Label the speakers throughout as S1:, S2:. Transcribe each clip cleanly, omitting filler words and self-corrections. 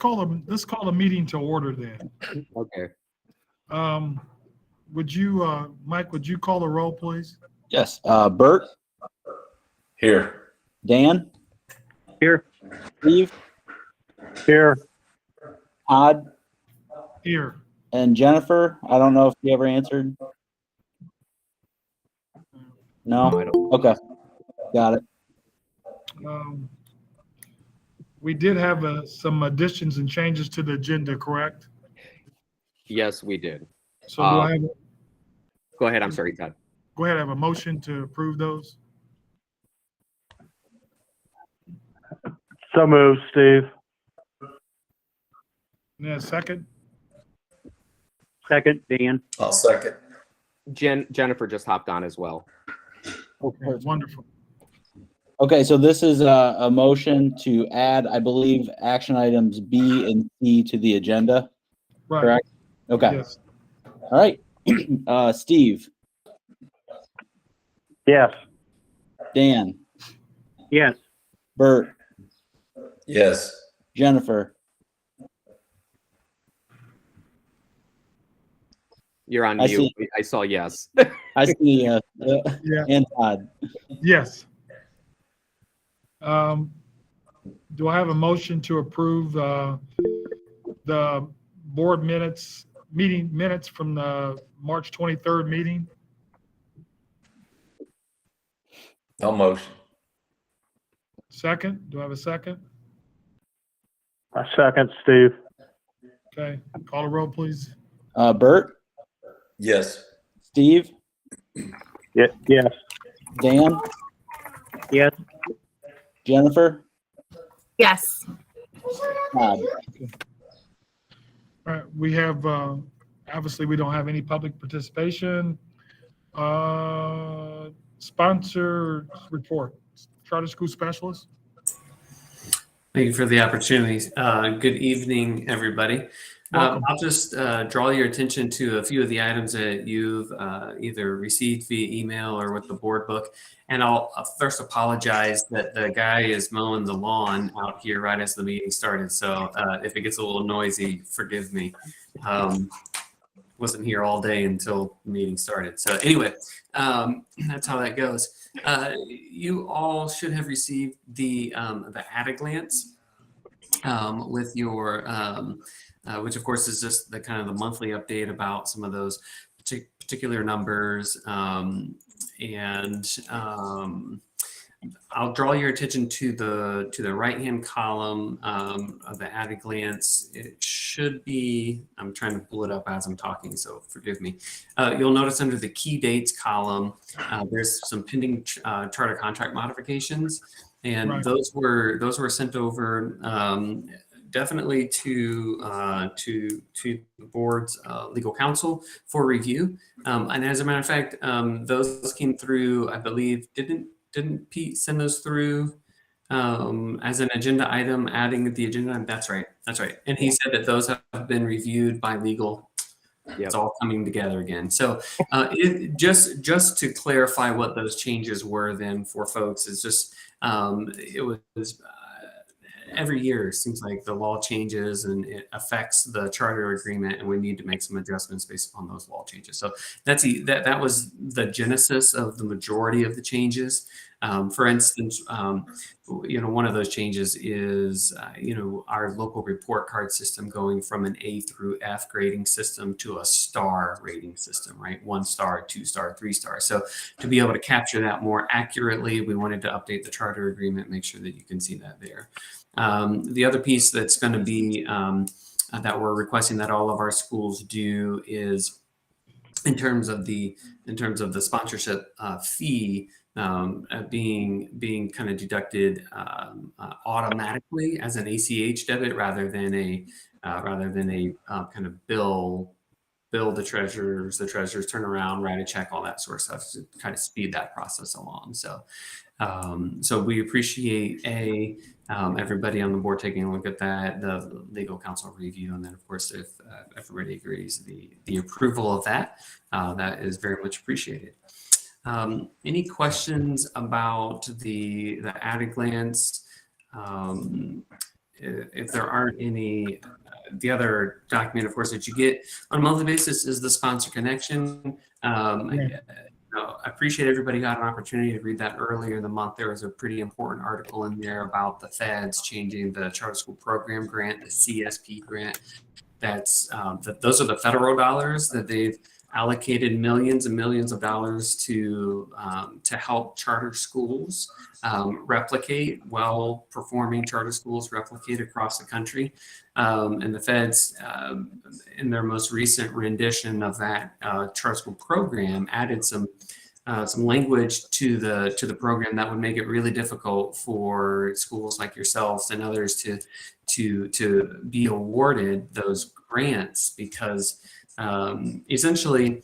S1: call a meeting to order then.
S2: Okay.
S1: Would you, Mike, would you call the roll, please?
S3: Yes. Bert,
S4: Here.
S3: Dan,
S5: Here.
S3: Steve,
S5: Here.
S3: Todd,
S1: Here.
S3: and Jennifer. I don't know if you ever answered. No?
S2: No, I don't.
S3: Okay. Got it.
S1: We did have some additions and changes to the agenda, correct?
S2: Yes, we did.
S1: So do I have,
S2: Go ahead. I'm sorry, Todd.
S1: go ahead, I have a motion to approve those?
S5: So moved, Steve.
S1: And then a second?
S5: Second, Dan.
S4: I'll second.
S2: Jennifer just hopped on as well.
S1: Okay, wonderful.
S3: Okay, so this is a motion to add, I believe, action items B and C to the agenda,
S1: Right,
S3: correct? Okay,
S1: yes.
S3: all right. Steve,
S5: Yes.
S3: Dan,
S5: Yes.
S3: Bert,
S4: Yes.
S3: Jennifer,
S2: You're on
S3: I
S2: mute.
S3: see.
S2: I saw yes.
S3: I see,
S1: Yeah,
S3: and Todd.
S1: yes. Do I have a motion to approve the board meeting minutes from the March 23rd meeting?
S4: No motion.
S1: Second, do I have a second?
S5: A second, Steve.
S1: Okay, call the roll, please.
S3: Bert,
S4: Yes.
S3: Steve,
S5: Yes.
S3: Dan,
S5: Yes.
S3: Jennifer,
S6: Yes.
S3: Todd.
S1: All right, we have, obviously, we don't have any public participation. Sponsor report, charter school specialist.
S7: Thank you for the opportunity. Good evening, everybody.
S1: Welcome.
S7: I'll just draw your attention to a few of the items that you've either received via email or with the board book. And I'll first apologize that the guy is mowing the lawn out here right as the meeting started. So if it gets a little noisy, forgive me. Wasn't here all day until the meeting started. So anyway, that's how that goes. You all should have received the at a glance with your which of course is just the kind of the monthly update about some of those particular numbers. I'll draw your attention to the right-hand column of the at a glance. It should be, I'm trying to pull it up as I'm talking, so forgive me. You'll notice under the key dates column, there's some pending charter contract modifications, and
S1: Right.
S7: those were sent over definitely to the board's legal counsel for review. And as a matter of fact, those came through, I believe, didn't Pete send those through as an agenda item, adding the agenda? That's right. And he said that those have been reviewed by legal.
S2: Yep.
S7: It's all coming together again. So just to clarify what those changes were then for folks, is just it was every year it seems like the law changes and it affects the charter agreement, and we need to make some adjustments based upon those law changes. So that was the genesis of the majority of the changes. For instance, one of those changes is, our local report card system going from an A through F grading system to a star rating system, right? 1 star, 2 star, 3 star. So to be able to capture that more accurately, we wanted to update the charter agreement, make sure that you can see that there. The other piece that's going to be that we're requesting that all of our schools do is in terms of the sponsorship fee being kind of deducted automatically as an ACH debit rather than a kind of bill the treasurers turn around, write a check, all that sort of stuff to kind of speed that process along. So we appreciate everybody on the board taking a look at that, the legal counsel review, and then of course if everybody agrees, the approval of that, that is very much appreciated. Any questions about the at a glance? if there aren't any, the other document, of course, that you get on a monthly basis is the sponsor connection. I appreciate everybody got an opportunity to read that earlier in the month. There was a pretty important article in there about the feds changing the charter school program grant, the CSP grant. Those are the federal dollars that they've allocated millions and millions of dollars to help charter schools replicate, well-performing charter schools replicate across the country. And the feds, in their most recent rendition of that charter school program, added some language to the program that would make it really difficult for schools like yourselves and others to be awarded those grants, because essentially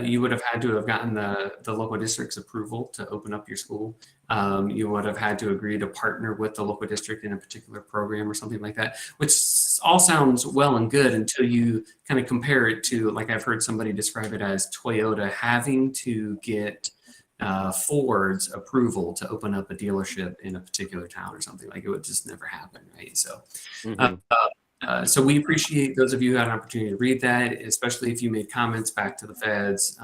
S7: you would have had to have gotten the local district's approval to open up your school. You would have had to agree to partner with the local district in a particular program or something like that, which all sounds well and good until you kind of compare it to, like I've heard somebody describe it as Toyota having to get Ford's approval to open up a dealership in a particular town or something. Like, it would just never happen, right? So so we appreciate those of you who had an opportunity to read that, especially if you made comments back to the feds,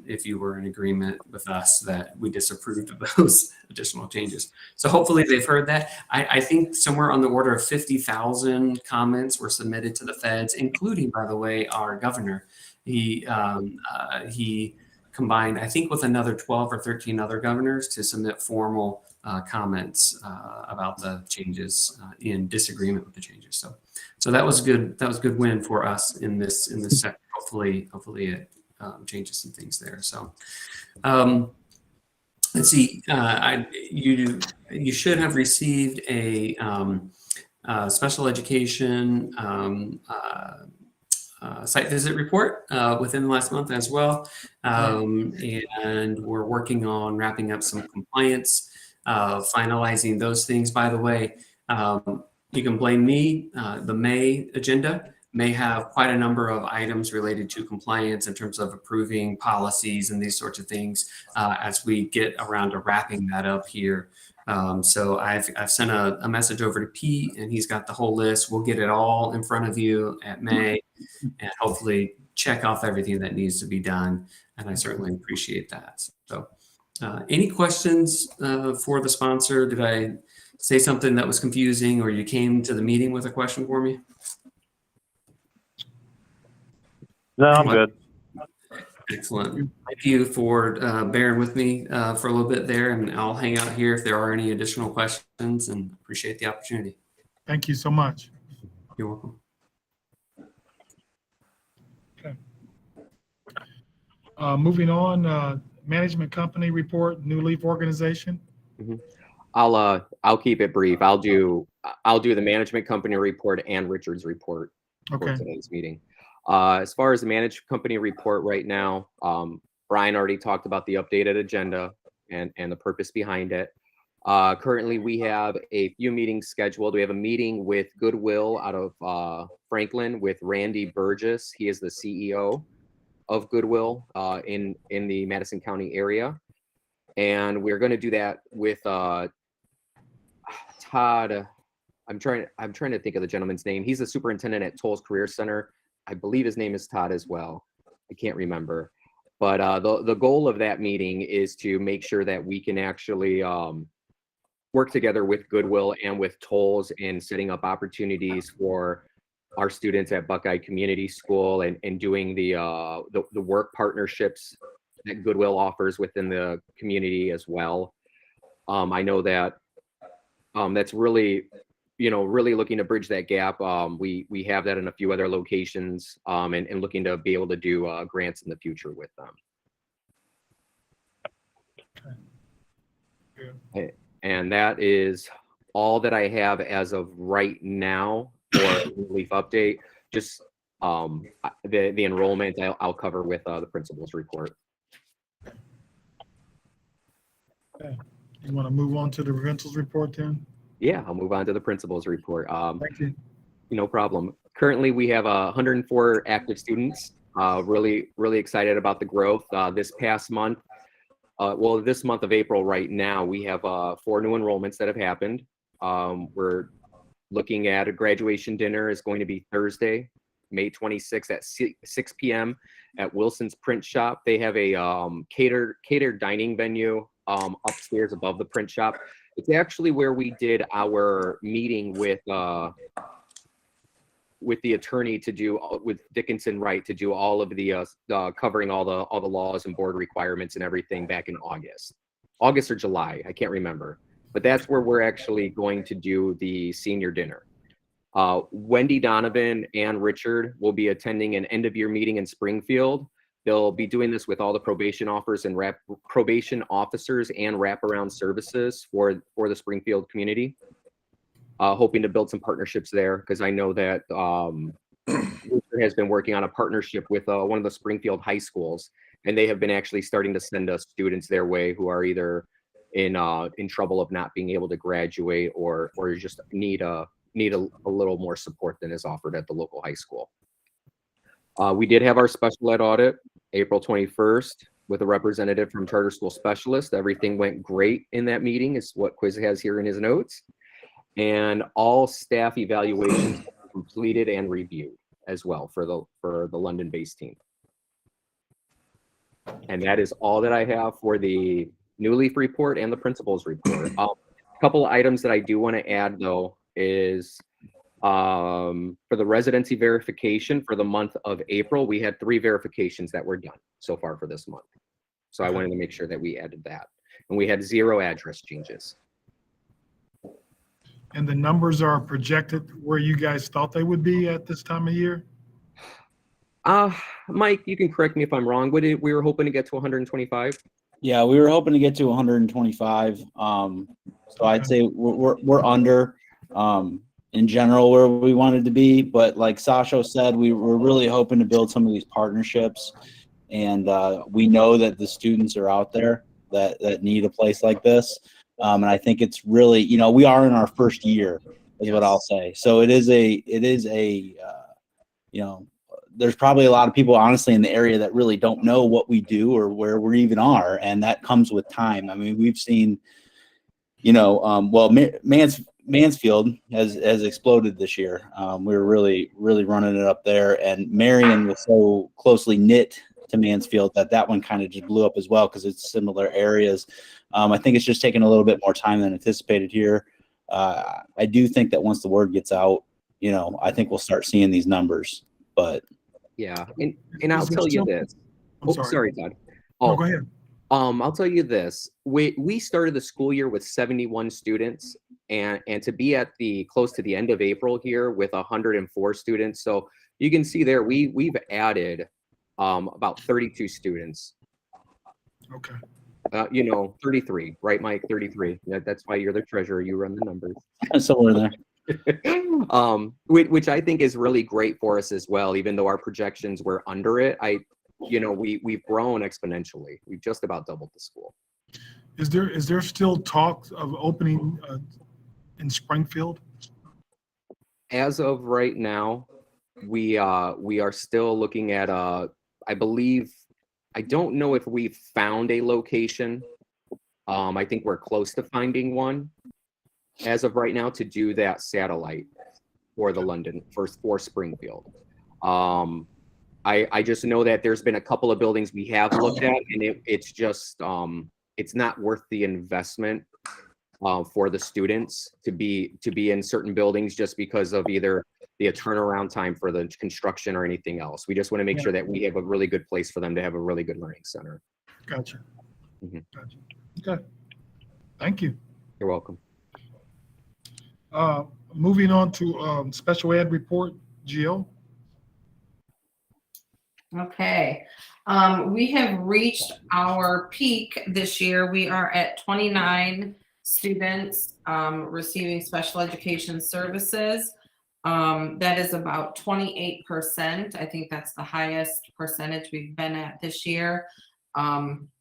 S7: if you were in agreement with us that we disapproved of those additional changes. So hopefully they've heard that. I think somewhere on the order of 50,000 comments were submitted to the feds, including, by the way, our governor. He combined, I think, with another 12 or 13 other governors to submit formal comments about the changes in disagreement with the changes. So that was good. That was a good win for us in this sector. Hopefully it changes some things there. So let's see. You should have received a special education site visit report within the last month as well, and we're working on wrapping up some compliance. Finalizing those things. By the way, you can blame me. The May agenda may have quite a number of items related to compliance in terms of approving policies and these sorts of things as we get around to wrapping that up here. So I've sent a message over to Pete, and he's got the whole list. We'll get it all in front of you at May and hopefully check off everything that needs to be done. And I certainly appreciate that. So any questions for the sponsor? Did I say something that was confusing, or you came to the meeting with a question for me?
S5: No, I'm good.
S7: Excellent. Thank you for bearing with me for a little bit there, and I'll hang out here if there are any additional questions, and appreciate the opportunity.
S1: Thank you so much.
S7: You're welcome.
S1: Okay. Moving on, management company report, New Leaf organization.
S2: I'll keep it brief. I'll do the management company report and Richard's report for
S1: Okay.
S2: today's meeting. As far as the managed company report right now, Brian already talked about the updated agenda and the purpose behind it. Currently, we have a few meetings scheduled. We have a meeting with Goodwill out of Franklin with Randy Burgess. He is the CEO of Goodwill in the Madison County area. And we're going to do that with Todd. I'm trying to think of the gentleman's name. He's the superintendent at Toll's Career Center. I believe his name is Todd as well. I can't remember. But the goal of that meeting is to make sure that we can actually work together with Goodwill and with Toll's in setting up opportunities for our students at Buckeye Community School and doing the work partnerships that Goodwill offers within the community as well. I know that that's really, really looking to bridge that gap. We have that in a few other locations and looking to be able to do grants in the future with them.
S1: Okay.
S2: And that is all that I have as of right now for the Leaf update. Just the enrollment I'll cover with the principal's report.
S1: Okay. You want to move on to the principal's report then?
S2: Yeah, I'll move on to the principal's report.
S1: Thank you.
S2: No problem. Currently, we have 104 active students. Really excited about the growth. This past month, this month of April right now, we have 4 new enrollments that have happened. We're looking at a graduation dinner is going to be Thursday, May 26th at 6 p.m. at Wilson's Print Shop. They have a catered dining venue upstairs above the print shop. It's actually where we did our meeting with the attorney to do with Dickinson Wright to do all of the covering all the laws and board requirements and everything back in August or July, I can't remember, but that's where we're actually going to do the senior dinner. Wendy Donovan and Richard will be attending an end of year meeting in Springfield. They'll be doing this with all the probation officers and wraparound services for the Springfield community. Hoping to build some partnerships there, because I know that Richard has been working on a partnership with one of the Springfield high schools, and they have been actually starting to send us students their way who are either in trouble of not being able to graduate or just need a little more support than is offered at the local high school. We did have our special ed audit April 21st with a representative from Charter School Specialist. Everything went great in that meeting, is what Quiz has here in his notes. And all staff evaluations were completed and reviewed as well for the London-based team. And that is all that I have for the New Leaf report and the principal's report. A couple of items that I do want to add, though, is for the residency verification for the month of April, we had 3 verifications that were done so far for this month. So I wanted to make sure that we added that. And we had 0 address changes.
S1: And the numbers are projected where you guys thought they would be at this time of year?
S2: Mike, you can correct me if I'm wrong. We were hoping to get to 125.
S3: Yeah, we were hoping to get to 125. So I'd say we're under in general where we wanted to be, but like Sasho said, we were really hoping to build some of these partnerships, and we know that the students are out there that need a place like this. And I think it's really, we are in our first year, is what I'll say. So it is a there's probably a lot of people, honestly, in the area that really don't know what we do or where we even are, and that comes with time. I mean, we've seen, Mansfield has exploded this year. We were really running it up there, and Marion was so closely knit to Mansfield that one kind of just blew up as well, because it's similar areas. I think it's just taking a little bit more time than anticipated here. I do think that once the word gets out, I think we'll start seeing these numbers. But
S2: yeah, and I'll tell you this.
S1: I'm sorry,
S2: Todd.
S1: No, go ahead.
S2: I'll tell you this. We started the school year with 71 students, and to be at close to the end of April here with 104 students. So you can see there we've added about 32 students.
S1: Okay.
S2: 33, right, Mike? 33. That's why you're the treasurer. You run the numbers.
S3: somewhere there.
S2: Which I think is really great for us as well, even though our projections were under it. We've grown exponentially. We've just about doubled the school.
S1: Is there still talk of opening in Springfield?
S2: As of right now, we are still looking at I believe, I don't know if we've found a location. I think we're close to finding one as of right now to do that satellite for the London for Springfield. I just know that there's been a couple of buildings we have looked at, and it's just it's not worth the investment for the students to be in certain buildings just because of either the turnaround time for the construction or anything else. We just want to make sure that we have a really good place for them to have a really good learning center.
S1: Gotcha.
S2: Mhm.
S1: Gotcha. Okay. Thank you.
S2: You're welcome.
S1: Moving on to special ed report, Jill.
S6: Okay. We have reached our peak this year. We are at 29 students receiving special education services. That is about 28%. I think that's the highest percentage we've been at this year.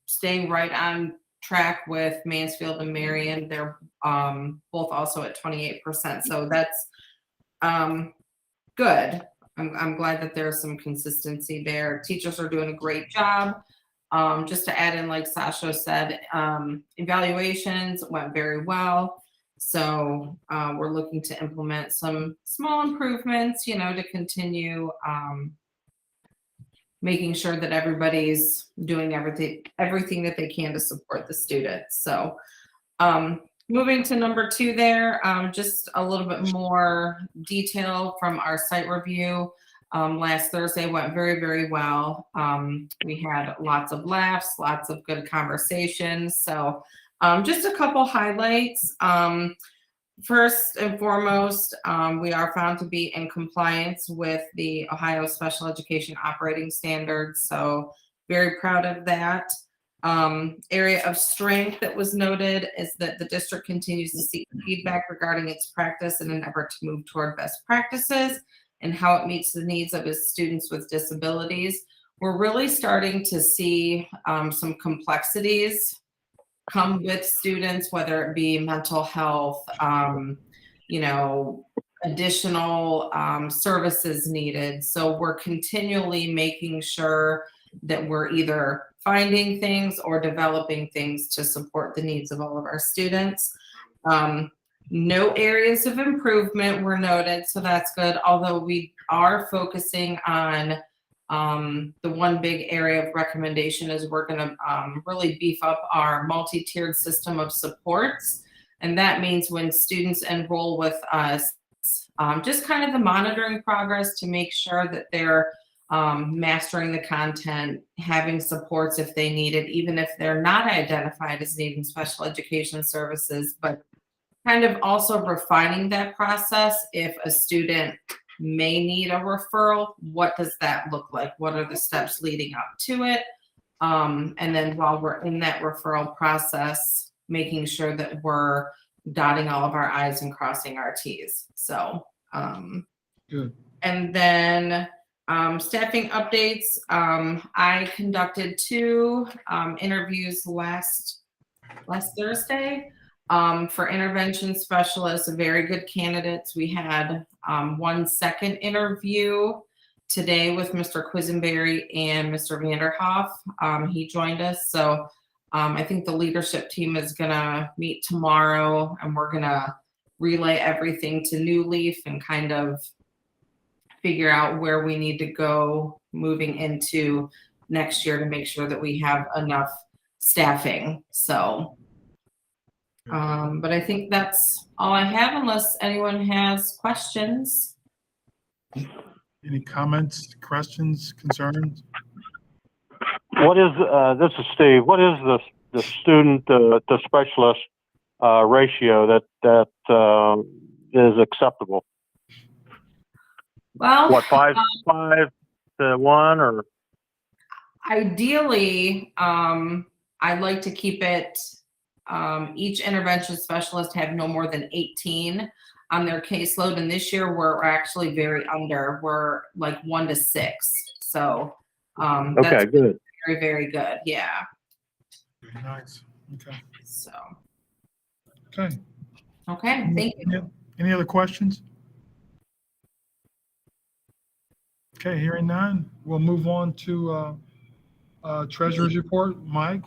S6: Staying right on track with Mansfield and Marion. They're both also at 28%. So that's good. I'm glad that there's some consistency there. Teachers are doing a great job. Just to add in, like Sasha said, evaluations went very well. So we're looking to implement some small improvements, to continue making sure that everybody's doing everything that they can to support the students. So moving to number 2 there, just a little bit more detail from our site review. Last Thursday went very, very well. We had lots of laughs, lots of good conversations. So just a couple highlights. First and foremost, we are found to be in compliance with the Ohio Special Education Operating Standards. So very proud of that. Area of strength that was noted is that the district continues to seek feedback regarding its practice in an effort to move toward best practices and how it meets the needs of its students with disabilities. We're really starting to see some complexities come with students, whether it be mental health, additional services needed. So we're continually making sure that we're either finding things or developing things to support the needs of all of our students. No areas of improvement were noted, so that's good. Although we are focusing on the one big area of recommendation is we're going to really beef up our multi-tiered system of supports. And that means when students enroll with us, just kind of the monitoring progress to make sure that they're mastering the content, having supports if they need it, even if they're not identified as needing special education services, but kind of also refining that process. If a student may need a referral, what does that look like? What are the steps leading up to it? And then while we're in that referral process, making sure that we're dotting all of our I's and crossing our T's. So,
S1: Good.
S6: And then staffing updates. I conducted 2 interviews last Thursday. For intervention specialists, very good candidates. We had 1 second interview today with Mr. Quisenberry and Mr. Vanderhoff. He joined us. So I think the leadership team is going to meet tomorrow, and we're going to relay everything to New Leaf and kind of figure out where we need to go moving into next year to make sure that we have enough staffing. So but I think that's all I have, unless anyone has questions.
S1: Any comments, questions, concerns?
S5: What is, this is Steve, what is the student to specialist ratio that is acceptable?
S6: Well,
S5: What, 5 to 1 or?
S6: Ideally, I'd like to keep it, each intervention specialist have no more than 18 on their caseload. And this year we're actually very under, we're like 1 to 6. So
S5: Okay,
S6: that's
S5: good.
S6: very, very good. Yeah.
S1: Very nice. Okay.
S6: So,
S1: Okay.
S6: okay. Thank you.
S1: Any other questions? Okay, hearing none, we'll move on to treasurer's report. Mike?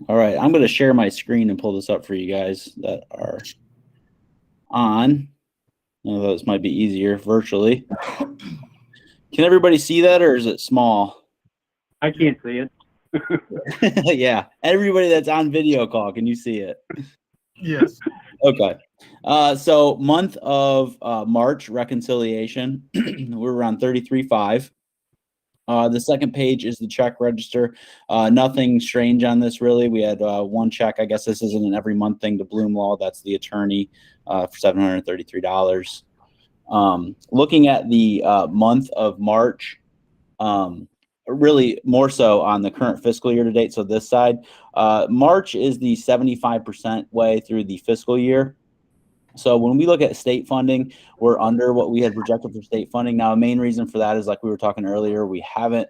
S3: All right, I'm going to share my screen and pull this up for you guys that are on. I know this might be easier virtually. Can everybody see that, or is it small?
S8: I can't see it.
S3: Yeah, everybody that's on video call, can you see it?
S1: Yes.
S3: Okay. So month of March reconciliation, we're around 33.5. The second page is the check register. Nothing strange on this, really. We had 1 check. I guess this isn't an every month thing to Bloomlaw. That's the attorney for $733. Looking at the month of March, really more so on the current fiscal year to date. So this side, March is the 75% way through the fiscal year. So when we look at state funding, we're under what we had projected for state funding. Now, a main reason for that is, like we were talking earlier, we haven't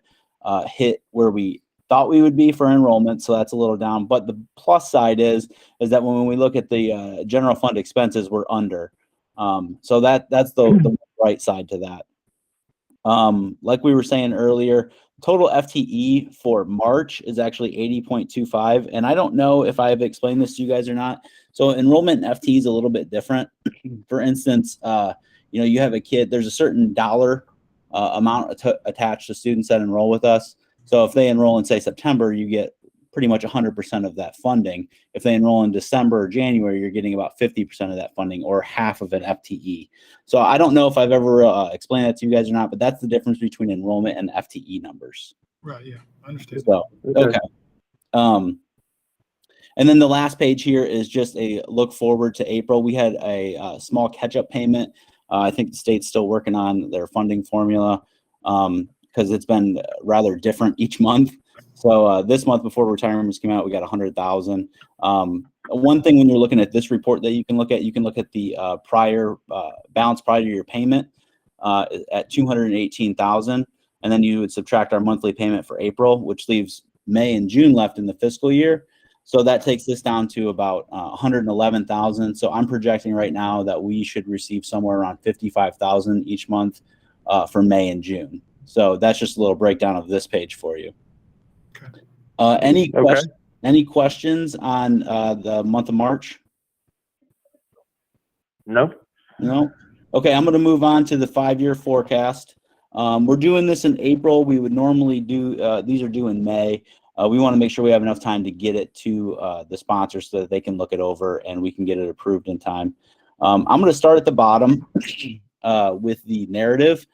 S3: hit where we thought we would be for enrollment. So that's a little down. But the plus side is that when we look at the general fund expenses, we're under. So that's the right side to that. Like we were saying earlier, total FTE for March is actually 80.25. And I don't know if I've explained this to you guys or not. So enrollment in FTE is a little bit different. For instance, you have a kid, there's a certain dollar amount attached to students that enroll with us. So if they enroll in, say, September, you get pretty much 100% of that funding. If they enroll in December or January, you're getting about 50% of that funding, or half of an FTE. So I don't know if I've ever explained that to you guys or not, but that's the difference between enrollment and FTE numbers.
S1: Right, yeah, I understand.
S3: So, okay. And then the last page here is just a look forward to April. We had a small catch-up payment. I think the state's still working on their funding formula because it's been rather different each month. So this month, before retirements came out, we got $100,000. One thing when you're looking at this report that you can look at the prior balance prior to your payment at $218,000, and then you would subtract our monthly payment for April, which leaves May and June left in the fiscal year. So that takes this down to about $111,000. So I'm projecting right now that we should receive somewhere around $55,000 each month for May and June. So that's just a little breakdown of this page for you.
S1: Okay.
S3: Any questions on the month of March?
S5: Nope.
S3: No. Okay, I'm going to move on to the 5-year forecast. We're doing this in April. We would normally do these are due in May. We want to make sure we have enough time to get it to the sponsors so that they can look it over and we can get it approved in time. I'm going to start at the bottom with the narrative.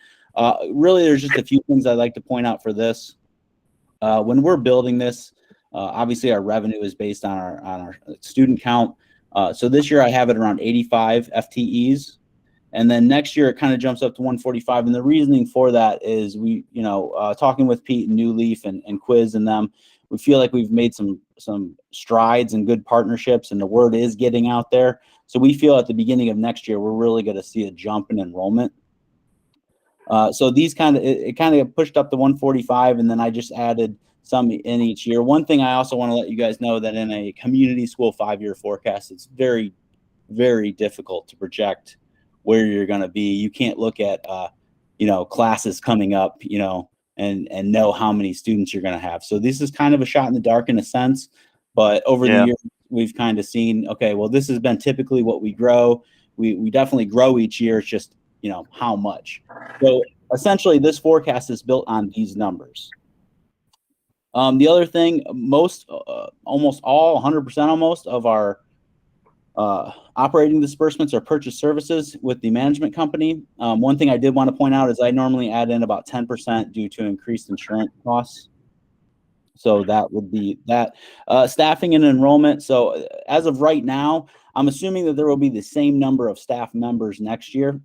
S3: Really, there's just a few things I'd like to point out for this. When we're building this, obviously our revenue is based on our student count. So this year I have it around 85 FTEs. And then next year it kind of jumps up to 145. And the reasoning for that is we, talking with Pete and New Leaf and Quiz and them, we feel like we've made some strides and good partnerships, and the word is getting out there. So we feel at the beginning of next year, we're really going to see a jump in enrollment. So these kind of pushed up to 145, and then I just added some in each year. One thing I also want to let you guys know that in a community school 5-year forecast, it's very, very difficult to project where you're going to be. You can't look at, classes coming up, and know how many students you're going to have. So this is kind of a shot in the dark in a sense, but over the years, we've kind of seen, okay, well, this has been typically what we grow. We definitely grow each year. It's just, how much. So essentially this forecast is built on these numbers. The other thing, almost all, 100% almost of our operating disbursements are purchase services with the management company. One thing I did want to point out is I normally add in about 10% due to increased insurance costs. So that would be that. Staffing and enrollment. So as of right now, I'm assuming that there will be the same number of staff members next year.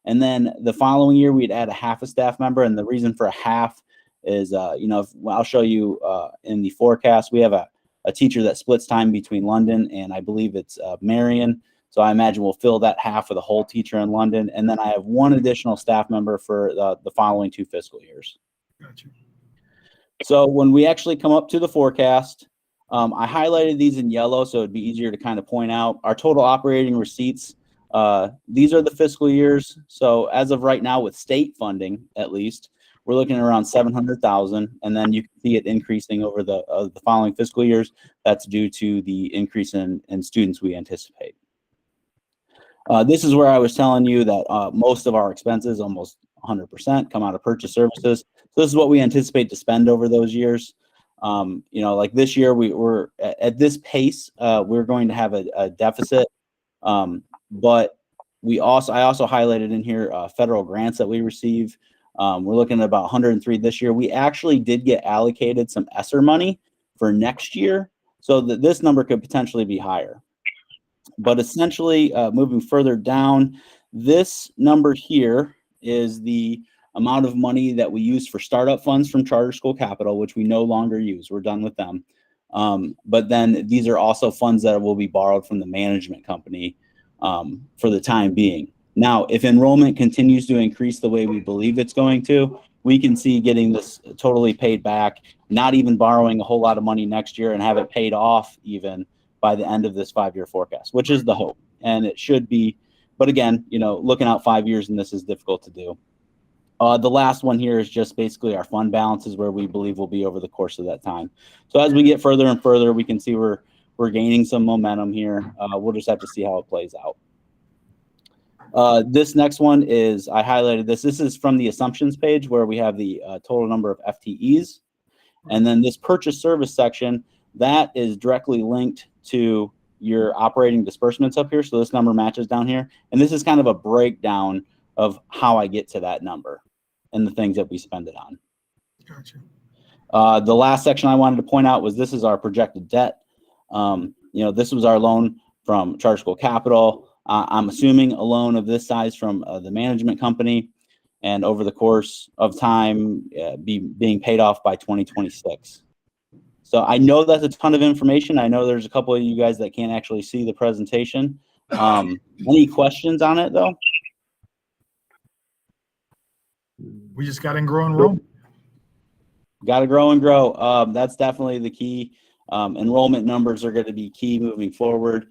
S3: And then the following year, we'd add a half a staff member. And the reason for a half is, I'll show you in the forecast, we have a teacher that splits time between London and I believe it's Marion. So I imagine we'll fill that half of the whole teacher in London. And then I have one additional staff member for the following 2 fiscal years.
S1: Gotcha.
S3: So when we actually come up to the forecast, I highlighted these in yellow so it'd be easier to kind of point out our total operating receipts. These are the fiscal years. So as of right now with state funding, at least, we're looking at around 700,000, and then you can see it increasing over the following fiscal years. That's due to the increase in students we anticipate. This is where I was telling you that most of our expenses, almost 100%, come out of purchase services. So this is what we anticipate to spend over those years. Like this year, we're at this pace, we're going to have a deficit. But I also highlighted in here federal grants that we receive. We're looking at about 103 this year. We actually did get allocated some ESSER money for next year, so that this number could potentially be higher. But essentially, moving further down, this number here is the amount of money that we use for startup funds from Charter School Capital, which we no longer use. We're done with them. But then these are also funds that will be borrowed from the management company for the time being. Now, if enrollment continues to increase the way we believe it's going to, we can see getting this totally paid back, not even borrowing a whole lot of money next year, and have it paid off even by the end of this 5-year forecast, which is the hope. And it should be, but again, looking out 5 years and this is difficult to do. The last one here is just basically our fund balances where we believe will be over the course of that time. So as we get further and further, we can see we're gaining some momentum here. We'll just have to see how it plays out. This next one is, I highlighted this. This is from the assumptions page where we have the total number of FTEs. And then this purchase service section, that is directly linked to your operating disbursements up here. So this number matches down here. And this is kind of a breakdown of how I get to that number and the things that we spend it on.
S1: Gotcha.
S3: The last section I wanted to point out was this is our projected debt. This was our loan from Charter School Capital. I'm assuming a loan of this size from the management company, and over the course of time, being paid off by 2026. So I know that's a ton of information. I know there's a couple of you guys that can't actually see the presentation. Any questions on it though?
S1: We just got to grow and roll.
S3: Got to grow and grow. That's definitely the key. Enrollment numbers are going to be key moving forward.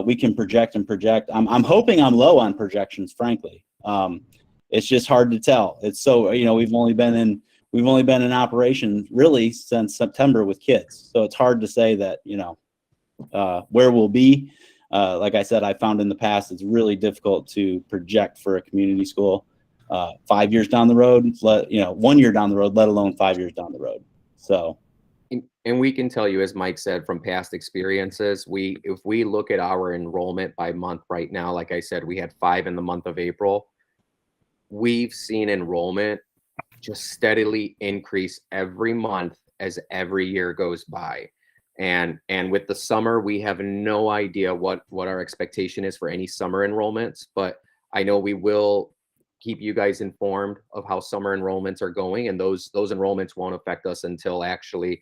S3: We can project and project. I'm hoping I'm low on projections, frankly. It's just hard to tell. It's so, we've only been in operation really since September with kids. So it's hard to say that, where we'll be. Like I said, I found in the past, it's really difficult to project for a community school 5 years down the road, 1 year down the road, let alone 5 years down the road. So.
S2: And we can tell you, as Mike said, from past experiences, if we look at our enrollment by month right now, like I said, we had 5 in the month of April. We've seen enrollment just steadily increase every month as every year goes by. And with the summer, we have no idea what our expectation is for any summer enrollments, but I know we will keep you guys informed of how summer enrollments are going, and those enrollments won't affect us until actually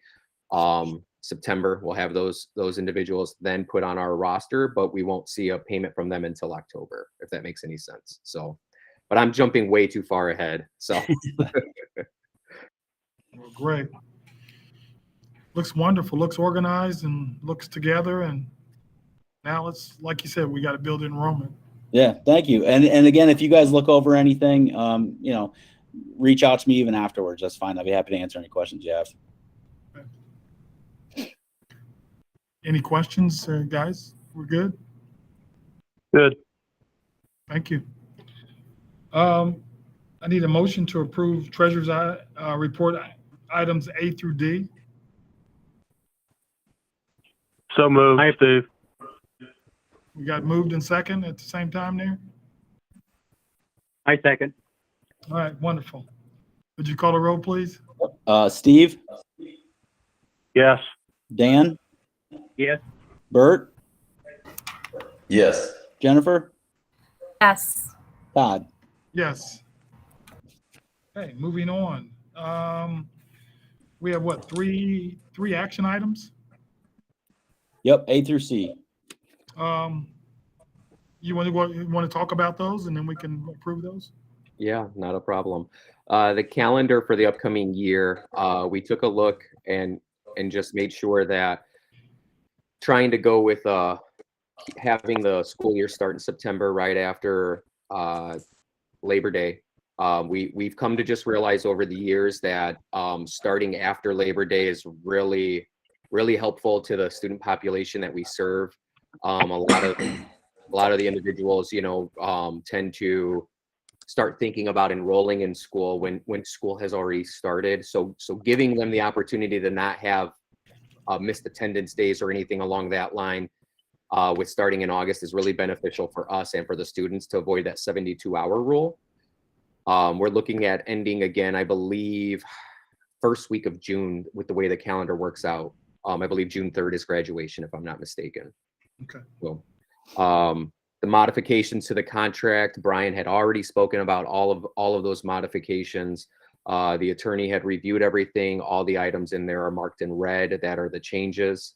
S2: September. We'll have those individuals then put on our roster, but we won't see a payment from them until October, if that makes any sense. So, but I'm jumping way too far ahead. So
S1: Well, great. Looks wonderful, looks organized and looks together. And now it's, like you said, we got to build enrollment.
S3: Yeah, thank you. And again, if you guys look over anything, reach out to me even afterwards. That's fine. I'll be happy to answer any questions you have.
S1: Any questions, guys? We're good?
S5: Good.
S1: Thank you. I need a motion to approve treasurer's report items A through D.
S5: So moved, Steve.
S1: We got moved and second at the same time there?
S8: I second.
S1: All right, wonderful. Would you call the roll, please?
S3: Steve,
S5: Yes.
S3: Dan,
S8: Yes.
S3: Bert,
S4: Yes.
S3: Jennifer,
S9: Yes.
S3: Todd.
S1: Yes. Okay, moving on. We have what, three action items?
S3: Yep, A through C.
S1: You want to talk about those and then we can approve those?
S2: yeah, not a problem. The calendar for the upcoming year, we took a look and just made sure that trying to go with having the school year start in September right after Labor Day. We've come to just realize over the years that starting after Labor Day is really, really helpful to the student population that we serve. A lot of the individuals, tend to start thinking about enrolling in school when school has already started. So giving them the opportunity to not have missed attendance days or anything along that line with starting in August is really beneficial for us and for the students to avoid that 72-hour rule. We're looking at ending again, I believe, first week of June with the way the calendar works out. I believe June 3rd is graduation, if I'm not mistaken.
S1: Okay.
S2: So, the modifications to the contract, Brian had already spoken about all of those modifications. The attorney had reviewed everything. All the items in there are marked in red. That are the changes.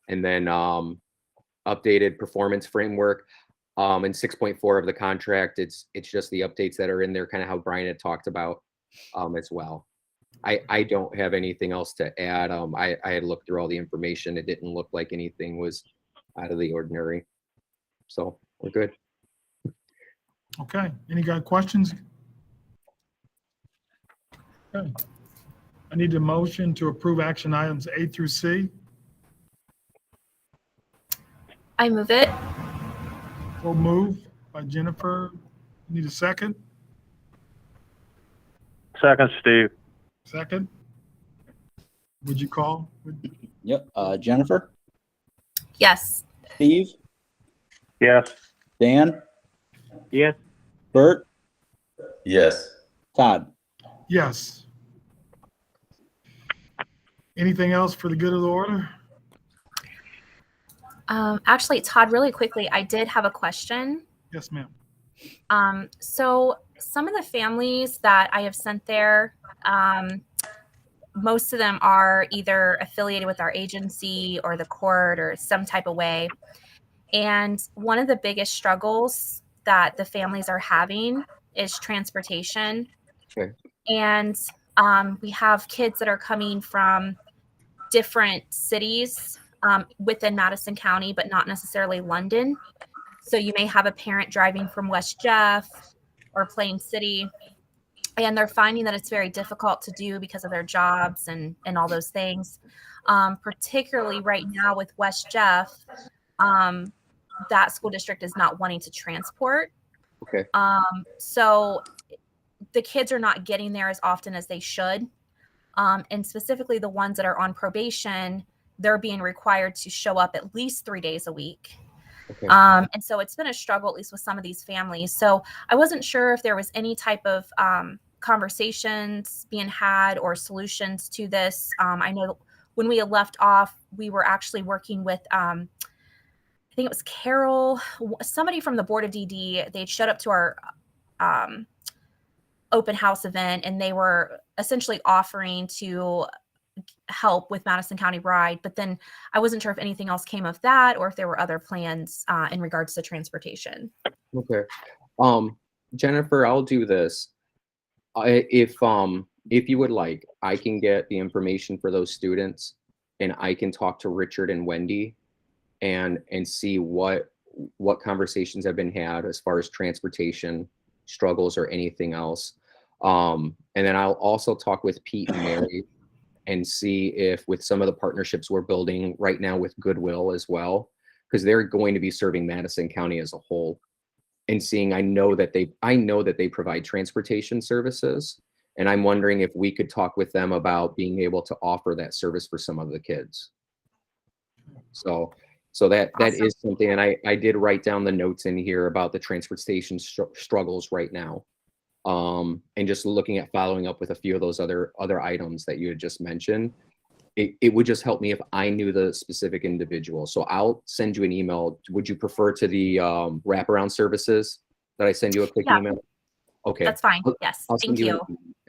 S2: And then updated performance framework. In 6.4 of the contract, it's just the updates that are in there, kind of how Brian had talked about as well. I don't have anything else to add. I had looked through all the information. It didn't look like anything was out of the ordinary. So we're good.
S1: Okay. Any guys questions? Okay. I need a motion to approve action items A through C.
S9: I move it.
S1: So move by Jennifer. Need a second?
S5: Second, Steve.
S1: Second? Would you call?
S3: Yep. Jennifer,
S9: Yes.
S3: Steve,
S5: Yes.
S3: Dan,
S8: Yes.
S3: Bert,
S4: Yes.
S3: Todd.
S1: Yes. Anything else for the good of the order?
S9: Actually, Todd, really quickly, I did have a question.
S1: Yes, ma'am.
S9: So some of the families that I have sent there, most of them are either affiliated with our agency or the court or some type of way. And one of the biggest struggles that the families are having is transportation.
S2: Okay.
S9: And we have kids that are coming from different cities within Madison County, but not necessarily London. So you may have a parent driving from West Jeff or Plain City, and they're finding that it's very difficult to do because of their jobs and all those things. Particularly right now with West Jeff, that school district is not wanting to transport.
S2: Okay.
S9: So the kids are not getting there as often as they should. And specifically the ones that are on probation, they're being required to show up at least 3 days a week.
S2: Okay.
S9: And so it's been a struggle, at least with some of these families. So I wasn't sure if there was any type of conversations being had or solutions to this. I know when we had left off, we were actually working with, I think it was Carol, somebody from the Board of DD. They showed up to our open house event, and they were essentially offering to help with Madison County Ride. But then I wasn't sure if anything else came of that or if there were other plans in regards to transportation.
S2: Okay. Jennifer, I'll do this. If you would like, I can get the information for those students, and I can talk to Richard and Wendy and see what conversations have been had as far as transportation struggles or anything else. And then I'll also talk with Pete and Mary and see if with some of the partnerships we're building right now with Goodwill as well, because they're going to be serving Madison County as a whole, and seeing, I know that they provide transportation services, and I'm wondering if we could talk with them about being able to offer that service for some of the kids. So that is something, and I did write down the notes in here about the transportation struggles right now. And just looking at following up with a few of those other items that you had just mentioned, it would just help me if I knew the specific individual. So I'll send you an email. Would you prefer to the wraparound services that I send you a quick email? Okay.
S9: That's fine. Yes.
S2: I'll
S9: Thank
S2: send
S9: you.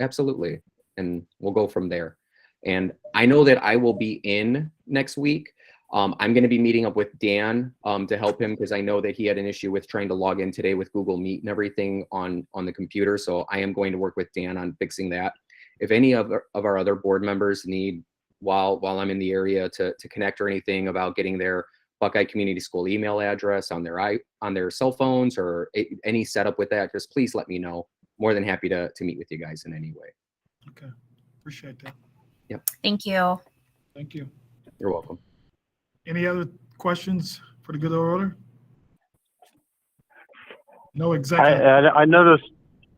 S2: Absolutely. And we'll go from there. And I know that I will be in next week. I'm going to be meeting up with Dan to help him, because I know that he had an issue with trying to log in today with Google Meet and everything on the computer. So I am going to work with Dan on fixing that. If any of our other board members need, while I'm in the area, to connect or anything about getting their Buckeye Community School email address on their cell phones or any setup with that, just please let me know. More than happy to meet with you guys in any way.
S1: Okay. Appreciate that.
S2: Yep.
S9: Thank you.
S1: Thank you.
S2: You're welcome.
S1: Any other questions for the good order? No executive.
S5: I noticed,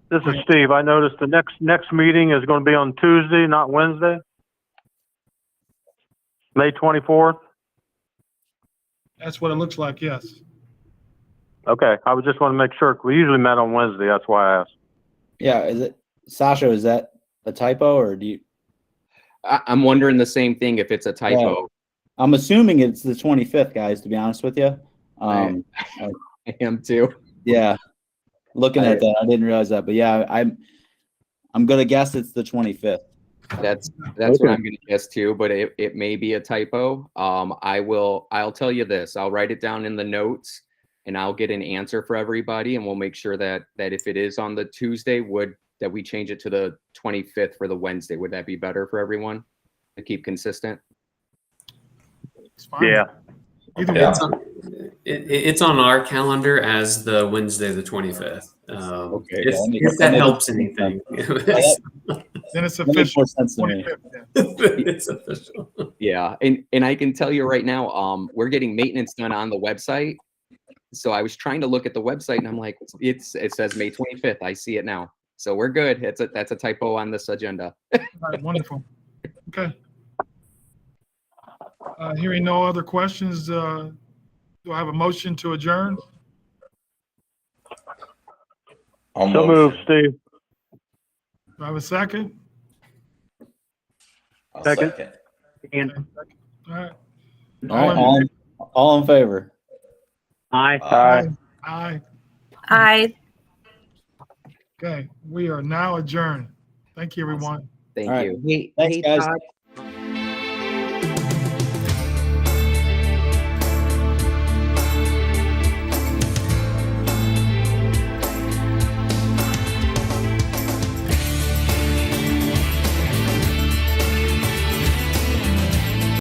S5: this is Steve, I noticed the next meeting is going to be on Tuesday, not Wednesday. May 24th.
S1: That's what it looks like, yes.
S5: Okay, I would just want to make sure. We usually met on Wednesday. That's why I asked.
S3: Yeah, is it Sasha? Is that a typo, or do you?
S2: I'm wondering the same thing, if it's a typo.
S3: I'm assuming it's the 25th, guys. To be honest with you,
S2: I am too.
S3: yeah. Looking at that, I didn't realize that, but yeah, I'm gonna guess it's the 25th.
S2: That's what I'm gonna guess too, but it may be a typo. I'll tell you this. I'll write it down in the notes, and I'll get an answer for everybody, and we'll make sure that if it is on the Tuesday, that we change it to the 25th for the Wednesday. Would that be better for everyone to keep consistent?
S1: It's fine.
S5: Yeah.
S1: Either
S4: Yeah.
S1: way.
S7: It's on our calendar as the Wednesday, the 25th.
S2: Okay.
S7: If that helps anything.
S1: Then it's
S3: That makes more
S1: official.
S3: sense to me.
S1: 25th, then.
S7: It's official.
S2: Yeah, and I can tell you right now, we're getting maintenance done on the website. So I was trying to look at the website and I'm like, it says May 25th. I see it now. So we're good. That's a typo on this agenda.
S1: All right, wonderful. Okay. Hearing no other questions, do I have a motion to adjourn?
S4: I'll
S5: So
S4: motion.
S5: moved, Steve.
S1: Do I have a second?
S4: I'll
S5: Second.
S4: second.
S8: And
S1: All right.
S3: All right, all in favor?
S8: aye.
S5: Aye.
S1: Aye.
S9: I
S1: Okay, we are now adjourned. Thank you, everyone.
S2: Thank
S3: All right.
S2: you. Hey,
S3: Thanks,
S2: hey,
S3: guys.
S2: Todd,